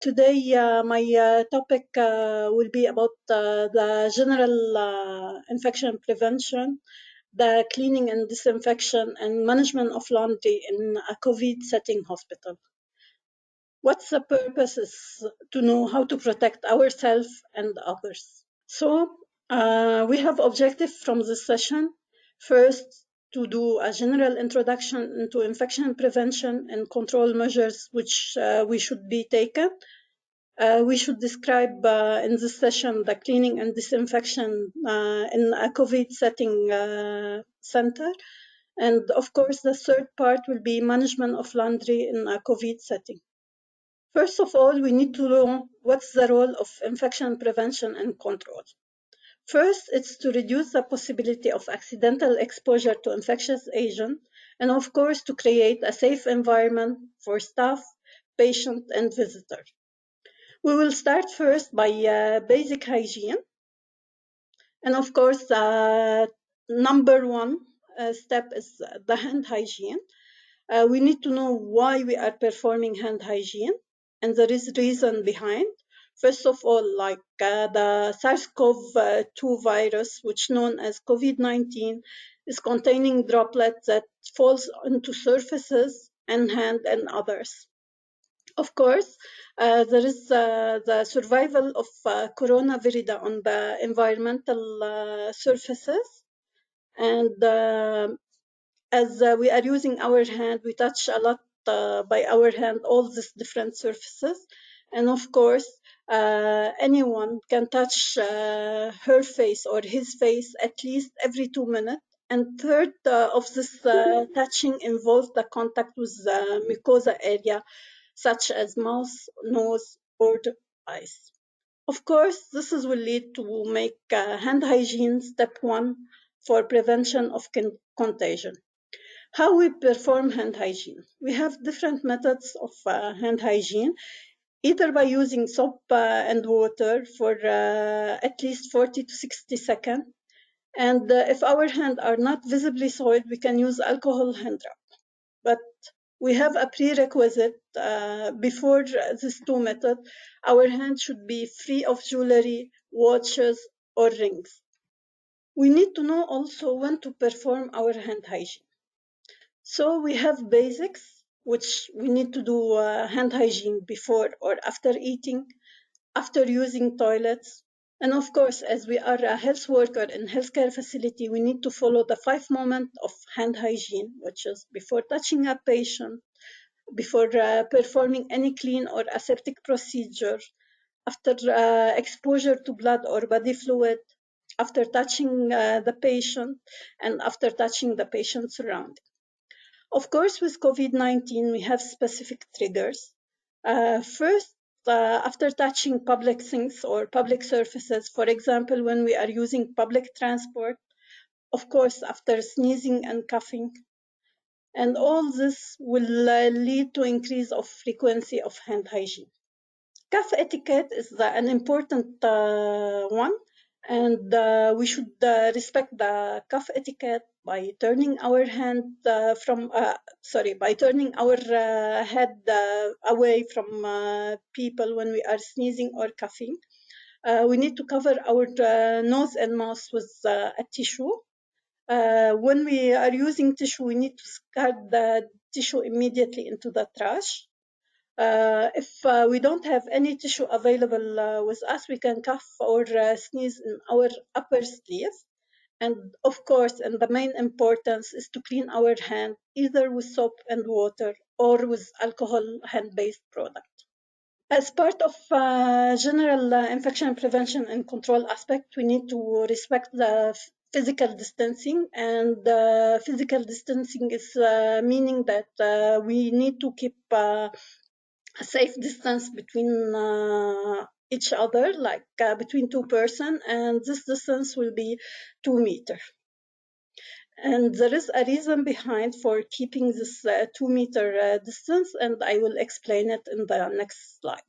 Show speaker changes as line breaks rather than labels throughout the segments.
Today, my topic will be about the general infection prevention, the cleaning and disinfection, and management of laundry in a COVID setting hospital. What's the purpose is to know how to protect ourselves and others. So we have objectives from this session. First, to do a general introduction into infection prevention and control measures which we should be taken. We should describe in this session the cleaning and disinfection in a COVID setting center. And of course, the third part will be management of laundry in a COVID setting. First of all, we need to know what's the role of infection prevention and control. First, it's to reduce the possibility of accidental exposure to infectious agent, and of course, to create a safe environment for staff, patient, and visitor. We will start first by basic hygiene. And of course, number one step is the hand hygiene. We need to know why we are performing hand hygiene, and there is reason behind. First of all, like the SARS-CoV-2 virus, which known as COVID-19, is containing droplets that falls onto surfaces and hand and others. Of course, there is the survival of coronavirus on the environmental surfaces. And as we are using our hand, we touch a lot by our hand all these different surfaces. And of course, anyone can touch her face or his face at least every 2 minutes. And third of this touching involves the contact with the mucosa area, such as mouth, nose, or the eyes. Of course, this will lead to make hand hygiene step one for prevention of contagion. How we perform hand hygiene? We have different methods of hand hygiene, either by using soap and water for at least 40 to 60 seconds. And if our hands are not visibly soiled, we can use alcohol hand rub. But we have a prerequisite before these two methods. Our hands should be free of jewelry, watches, or rings. We need to know also when to perform our hand hygiene. So we have basics, which we need to do hand hygiene before or after eating, after using toilets. And of course, as we are a health worker in healthcare facility, we need to follow the 5 moments of hand hygiene, which is before touching a patient, before performing any clean or aseptic procedure, after exposure to blood or body fluid, after touching the patient, and after touching the patient's surroundings. Of course, with COVID-19, we have specific triggers. First, after touching public things or public surfaces, for example, when we are using public transport, of course, after sneezing and coughing. And all this will lead to increase of frequency of hand hygiene. Cough etiquette is an important one, and we should respect the cough etiquette by turning our hand by turning our head away from people when we are sneezing or coughing. We need to cover our nose and mouth with a tissue. When we are using tissue, we need to discard the tissue immediately into the trash. If we don't have any tissue available with us, we can cough or sneeze in our upper sleeve. And of course, and the main importance is to clean our hand either with soap and water or with alcohol hand-based product. As part of general infection prevention and control aspect, we need to respect the physical distancing, and physical distancing is meaning that we need to keep a safe distance between each other, like between two persons, and this distance will be 2 meters. And there is a reason behind for keeping this 2 meter distance, and I will explain it in the next slide.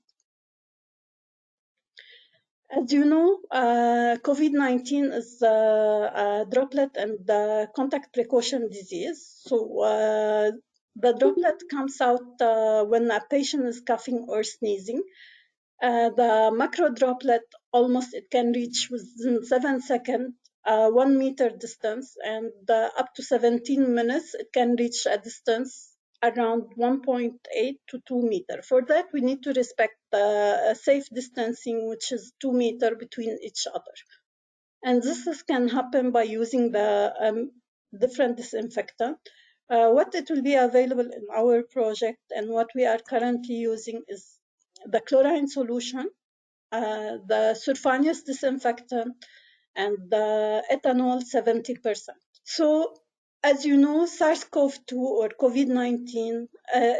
As you know, COVID-19 is a droplet and contact precaution disease. So the droplet comes out when a patient is coughing or sneezing. The macro droplet, almost it can reach within 7 seconds, 1 meter distance, and up to 17 minutes, it can reach a distance around 1.8 to 2 meter. For that, we need to respect the safe distancing, which is 2 meter between each other. And this can happen by using the different disinfectant. What it will be available in our project and what we are currently using is the chlorine solution, the sulfonous disinfectant, and the ethanol 70%. So, as you know, SARS-CoV-2 or COVID-19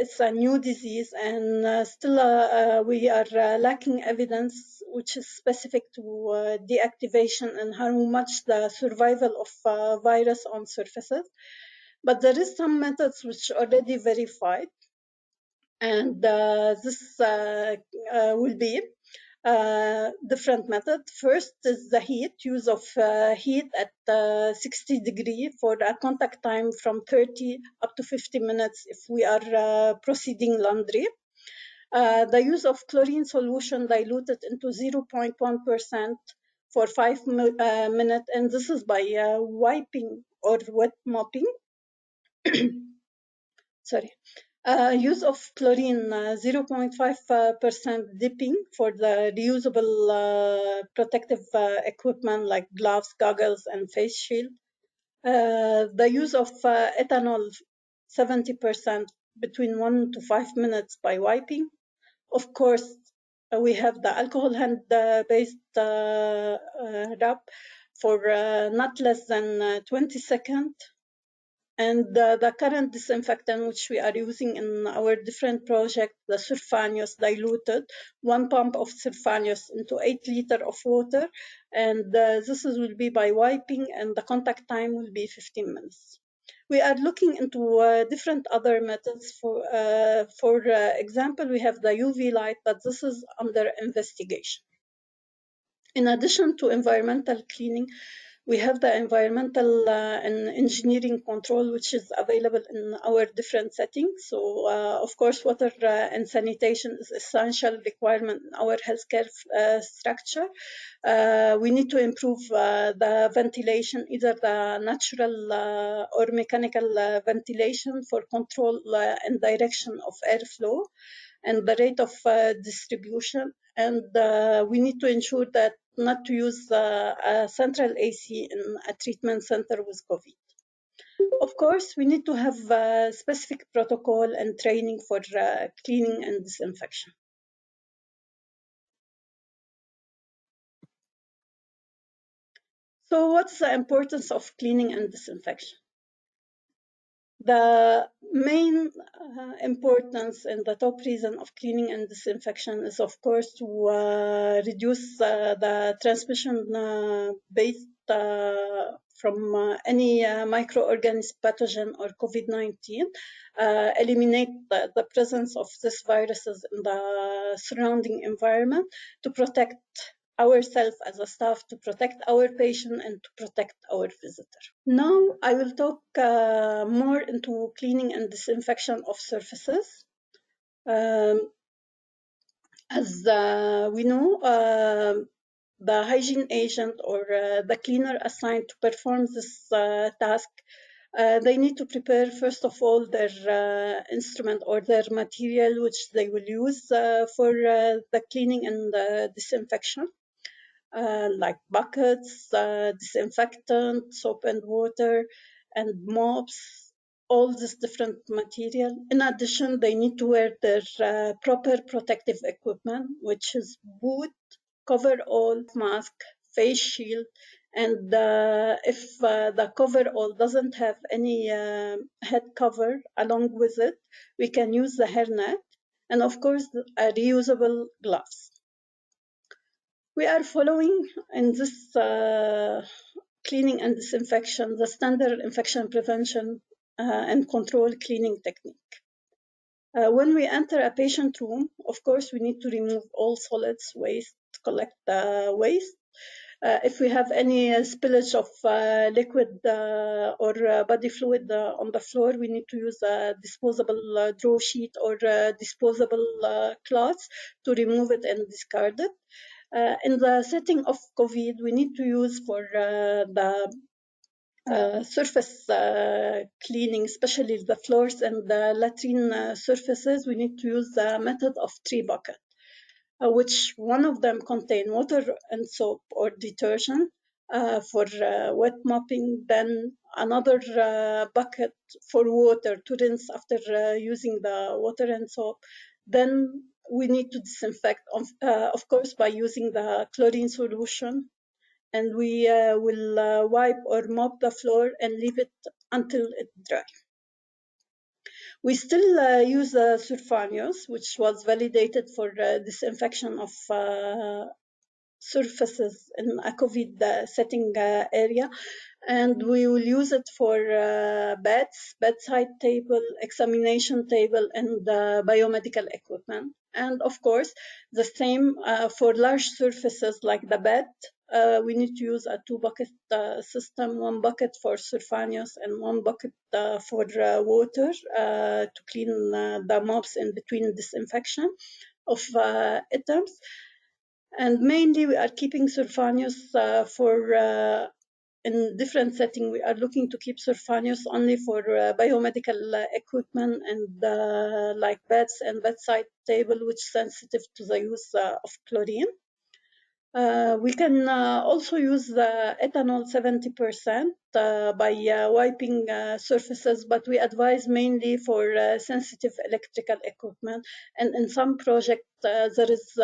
is a new disease, and still we are lacking evidence which is specific to deactivation and how much the survival of virus on surfaces. But there is some methods which are already verified, and this will be different method. First is the heat, use of heat at 60 degree for a contact time from 30 up to 50 minutes if we are proceeding laundry. The use of chlorine solution diluted into 0.1% for 5 minutes, and this is by wiping or wet mopping. Sorry. Use of chlorine, 0.5% dipping for the reusable protective equipment like gloves, goggles, and face shield. The use of ethanol, 70% between 1 to 5 minutes by wiping. Of course, we have the alcohol hand-based rub for not less than 20 seconds. And the current disinfectant which we are using in our different projects, the sulfonous diluted, 1 pump of sulfonous into 8 liters of water, and this will be by wiping, and the contact time will be 15 minutes. We are looking into different other methods. For example, we have the UV light, but this is under investigation. In addition to environmental cleaning, we have the environmental and engineering control, which is available in our different settings. So, of course, water and sanitation is essential requirement in our healthcare structure. We need to improve the ventilation, either the natural or mechanical ventilation for control and direction of airflow and the rate of distribution. And we need to ensure that not to use a central AC in a treatment center with COVID. Of course, we need to have a specific protocol and training for cleaning and disinfection. So what's the importance of cleaning and disinfection? The main importance and the top reason of cleaning and disinfection is, of course, to reduce the transmission based from any microorganism pathogen or COVID-19, eliminate the presence of these viruses in the surrounding environment to protect ourselves as a staff, to protect our patient, and to protect our visitor. Now I will talk more into cleaning and disinfection of surfaces. As we know, the hygiene agent or the cleaner assigned to perform this task, they need to prepare, first of all, their instrument or their material which they will use for the cleaning and disinfection. Like buckets, disinfectant, soap and water, and mops, all this different material. In addition, they need to wear their proper protective equipment, which is boot, coverall, mask, face shield, and if the coverall doesn't have any head cover along with it, we can use the hairnet, and of course, reusable gloves. We are following in this cleaning and disinfection the standard infection prevention and control cleaning technique. When we enter a patient room, of course, we need to remove all solids, waste, collect the waste. If we have any spillage of liquid or body fluid on the floor, we need to use a disposable draw sheet or disposable cloths to remove it and discard it. In the setting of COVID, we need to use for the surface cleaning, especially the floors and the latrine surfaces, we need to use the method of 3 buckets. Which one of them contain water and soap or detergent for wet mopping, then another bucket for water to rinse after using the water and soap. Then we need to disinfect, of course, by using the chlorine solution. And we will wipe or mop the floor and leave it until it dries. We still use Surfanius, which was validated for disinfection of surfaces in a COVID setting area, and we will use it for beds, bedside table, examination table, and biomedical equipment. And of course, the same for large surfaces like the bed. We need to use a 2-bucket system, 1 bucket for Surfanius and 1 bucket for water to clean the mops in between disinfection of items. And mainly we are keeping Surfanius for in different setting. We are looking to keep Surfanius only for biomedical equipment and like beds and bedside table, which is sensitive to the use of chlorine. We can also use the ethanol 70% by wiping surfaces, but we advise mainly for sensitive electrical equipment. And in some projects, there is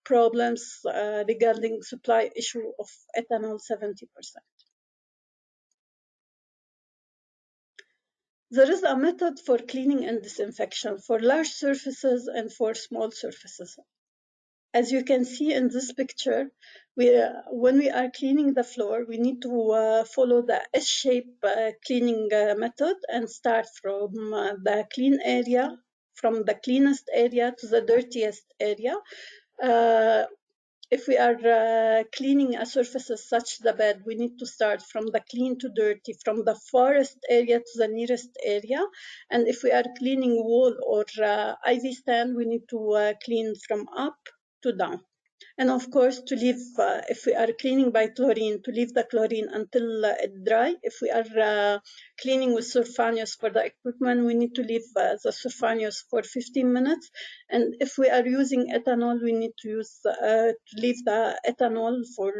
problems regarding supply issue of ethanol 70%. There is a method for cleaning and disinfection for large surfaces and for small surfaces. As you can see in this picture, when we are cleaning the floor, we need to follow the S-shape cleaning method and start from the clean area, from the cleanest area to the dirtiest area. If we are cleaning a surface such as the bed, we need to start from the clean to dirty, from the farthest area to the nearest area. And if we are cleaning wall or IV stand, we need to clean from up to down. And of course, to leave, if we are cleaning by chlorine, to leave the chlorine until it dry. If we are cleaning with Surfanius for the equipment, we need to leave the Surfanius for 15 minutes. And if we are using ethanol, we need to use to leave the ethanol for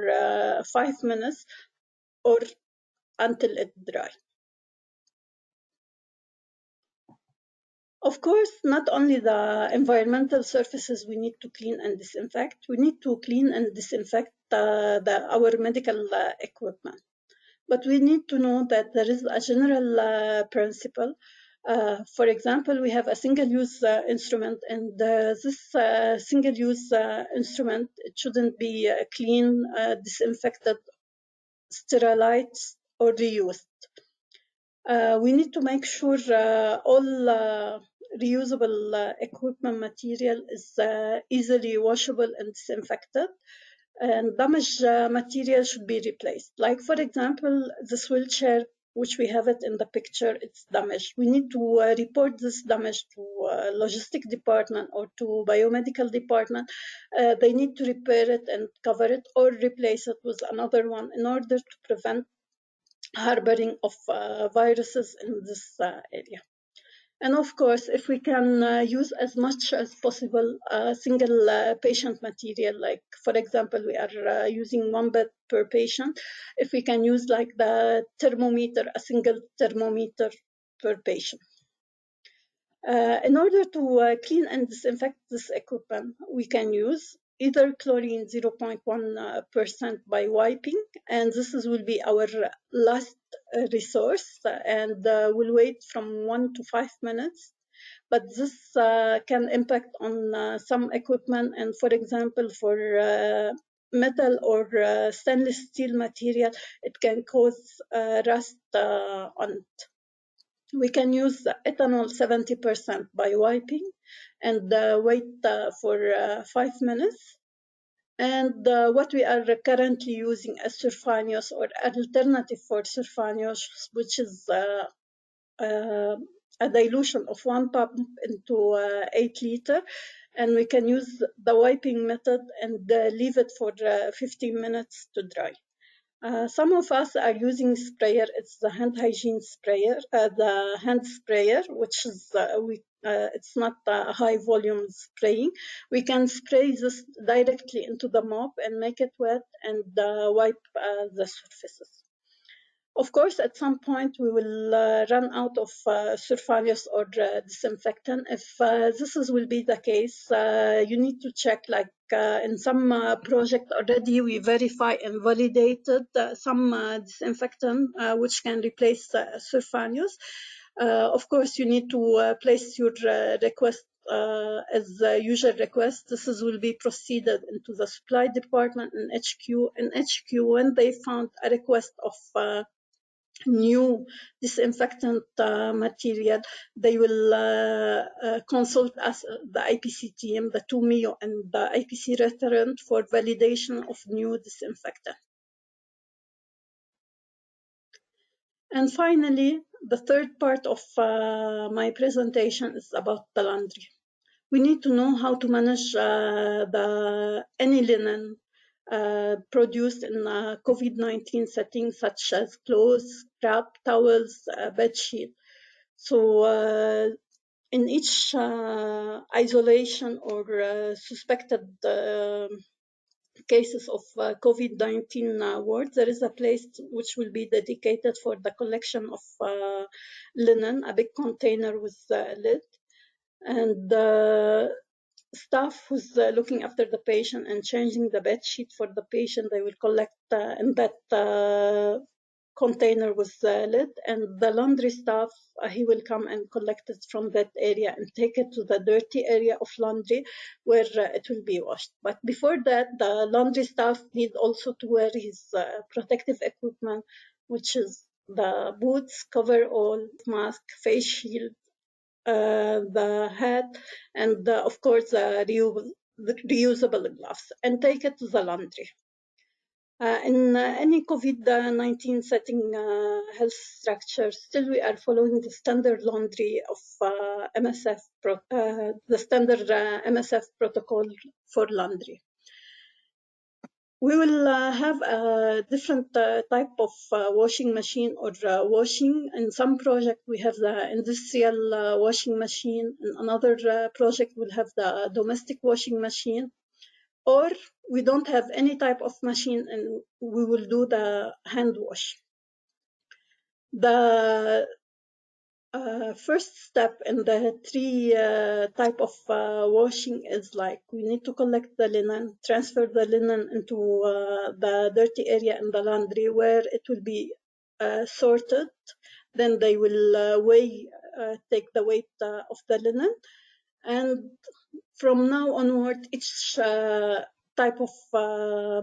5 minutes or until it dry. Of course, not only the environmental surfaces we need to clean and disinfect, we need to clean and disinfect our medical equipment. But we need to know that there is a general principle. For example, we have a single-use instrument, and this single-use instrument, it shouldn't be clean, disinfected, sterilized, or reused. We need to make sure all reusable equipment material is easily washable and disinfected, and damaged material should be replaced. Like, for example, this wheelchair, which we have it in the picture, it's damaged. We need to report this damage to logistic department or to biomedical department. They need to repair it and cover it or replace it with another one in order to prevent harboring of viruses in this area. And of course, if we can use as much as possible single patient material, like for example, we are using 1 bed per patient. If we can use like the thermometer, a single thermometer per patient. In order to clean and disinfect this equipment, we can use either chlorine 0.1% by wiping, and will be our last resource, and will wait from 1 to 5 minutes. But this can impact on some equipment, and for example, for metal or stainless steel material, it can cause rust on it. We can use ethanol 70% by wiping and wait for 5 minutes. And what we are currently using as surfanios or alternative for surfanios, which is a dilution of 1 pump into 8 liter, and we can use the wiping method and leave it for 15 minutes to dry. Some of us are using sprayer. It's the hand hygiene sprayer, the hand sprayer, which is it's not a high volume spraying. We can spray this directly into the mop and make it wet and wipe the surfaces. Of course, at some point we will run out of surfanios or disinfectant. If will be the case, you need to check, like in some project already we verify and validated some disinfectant which can replace surfanios. Of course, you need to place your request as the usual request. Will be proceeded into the supply department in HQ. In HQ, when they found a request of new disinfectant material, they will consult us, the IPC team, the 2MIO and the IPC referent, for validation of new disinfectant. And finally, the third part of my presentation is about the laundry. We need to know how to manage any linen produced in a COVID-19 setting, such as clothes, scrap, towels, bed sheet. So in each isolation or suspected cases of COVID-19 ward, there is a place which will be dedicated for the collection of linen, a big container with a lid. And staff who's looking after the patient and changing the bed sheet for the patient, they will collect in that container with the lid, and the laundry staff, he will come and collect it from that area and take it to the dirty area of laundry where it will be washed. But before that, the laundry staff need also to wear his protective equipment, which is the boots, coverall, mask, face shield, the hat, and of course the reusable gloves, and take it to the laundry. In any COVID-19 setting health structure, still we are following the standard laundry of MSF, the standard MSF protocol for laundry. We will have a different type of washing machine or washing. In some project, we have the industrial washing machine. In another project, we'll have the domestic washing machine. Or we don't have any type of machine and we will do the hand wash. The first step in the three type of washing is, like, we need to collect the linen, transfer the linen into the dirty area in the laundry where it will be sorted. Then they will take the weight of the linen. And from now onward, each type of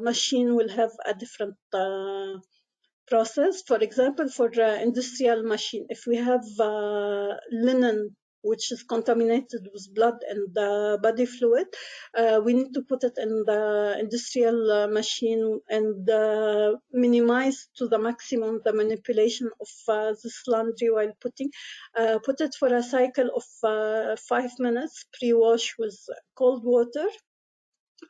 machine will have a different process. For example, for industrial machine, if we have linen which is contaminated with blood and body fluid, we need to put it in the industrial machine and minimize to the maximum the manipulation of this laundry while put it for a cycle of 5 minutes, pre-wash with cold water.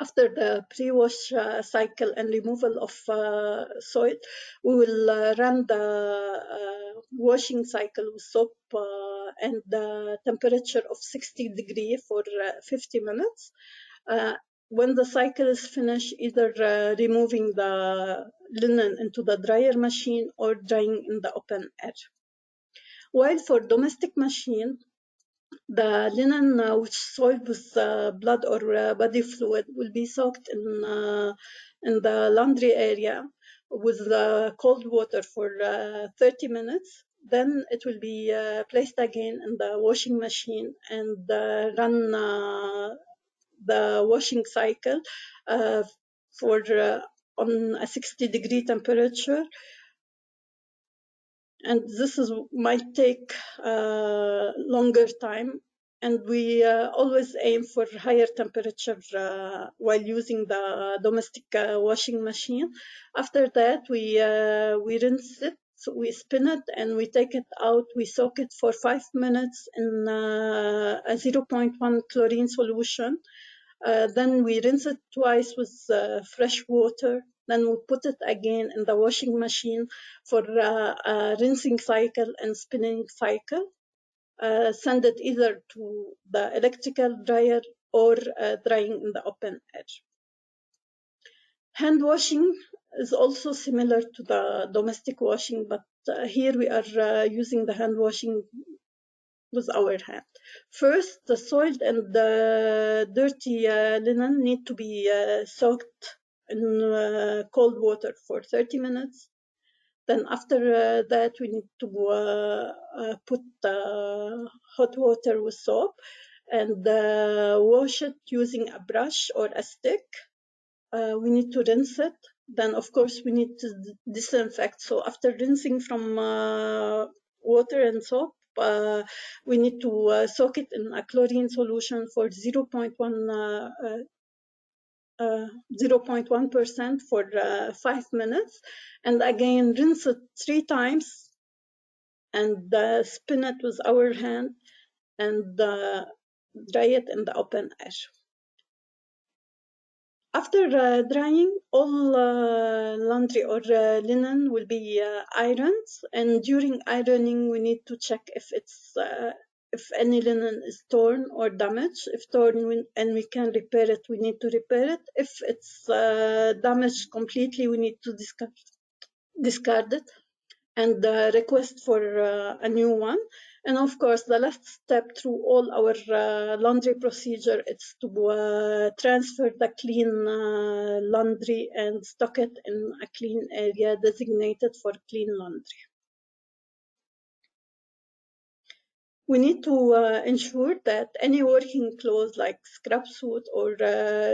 After the pre-wash cycle and removal of soil, we will run the washing cycle with soap and the temperature of 60 degrees for 50 minutes. When the cycle is finished, either removing the linen into the dryer machine or drying in the open air. While for domestic machine, the linen which soiled with blood or body fluid will be soaked in the laundry area with cold water for 30 minutes. Then it will be placed again in the washing machine and run the washing cycle for on a 60-degree temperature. And this might take longer time. and we always aim for higher temperature while using the domestic washing machine. After that, we rinse it, so we spin it, and we take it out. We soak it for 5 minutes in a 0.1 chlorine solution. Then we rinse it twice with fresh water. Then we put it again in the washing machine for a rinsing cycle and spinning cycle. Send it either to the electrical dryer or drying in the open air. Hand washing is also similar to the domestic washing, but here we are using the hand washing with our hand. First, the soiled and the dirty linen need to be soaked in cold water for 30 minutes. Then after that, we need to put hot water with soap and wash it using a brush or a stick. We need to rinse it. Then, of course, we need to disinfect. So after rinsing from water and soap, we need to soak it in a chlorine solution for 0.1% for 5 minutes, and again rinse it 3 times and spin it with our hand and dry it in the open air. After drying, all laundry or linen will be ironed, and during ironing we need to check if any linen is torn or damaged. If torn and we can repair it, we need to repair it. If it's damaged completely, we need to discard it and request for a new one. And of course, the last step through all our laundry procedure is to transfer the clean laundry and stock it in a clean area designated for clean laundry. We need to ensure that any working clothes like scrub suit or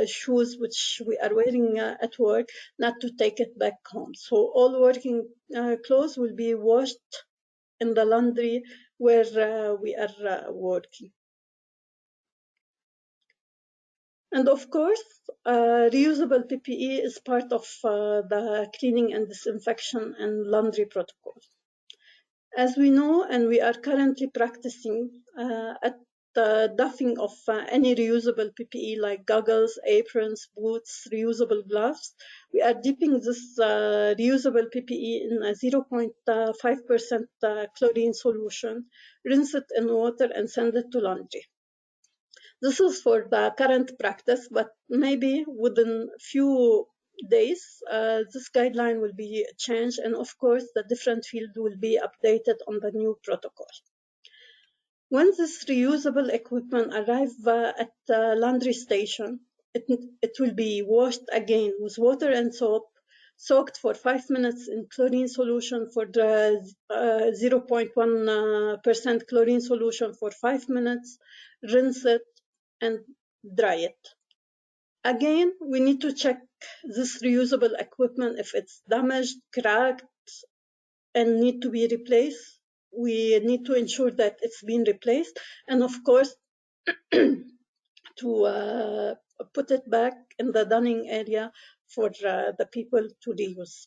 shoes which we are wearing at work, not to take it back home. So all working clothes will be washed in the laundry where we are working. And of course, reusable PPE is part of the cleaning and disinfection and laundry protocols. As we know, and we are currently practicing at the doffing of any reusable PPE like goggles, aprons, boots, reusable gloves, we are dipping this reusable PPE in a 0.5% chlorine solution, rinse it in water and send it to laundry. This is for the current practice, but maybe within few days, this guideline will be changed, and of course, the different field will be updated on the new protocol. When this reusable equipment arrive at the laundry station, it will be washed again with water and soap, soaked for 5 minutes in chlorine solution for the 0.1% chlorine solution for 5 minutes, rinse it, and dry it. Again, we need to check this reusable equipment if it's damaged, cracked, and need to be replaced. We need to ensure that it's been replaced, and of course, to put it back in the dunning area for the people to reuse.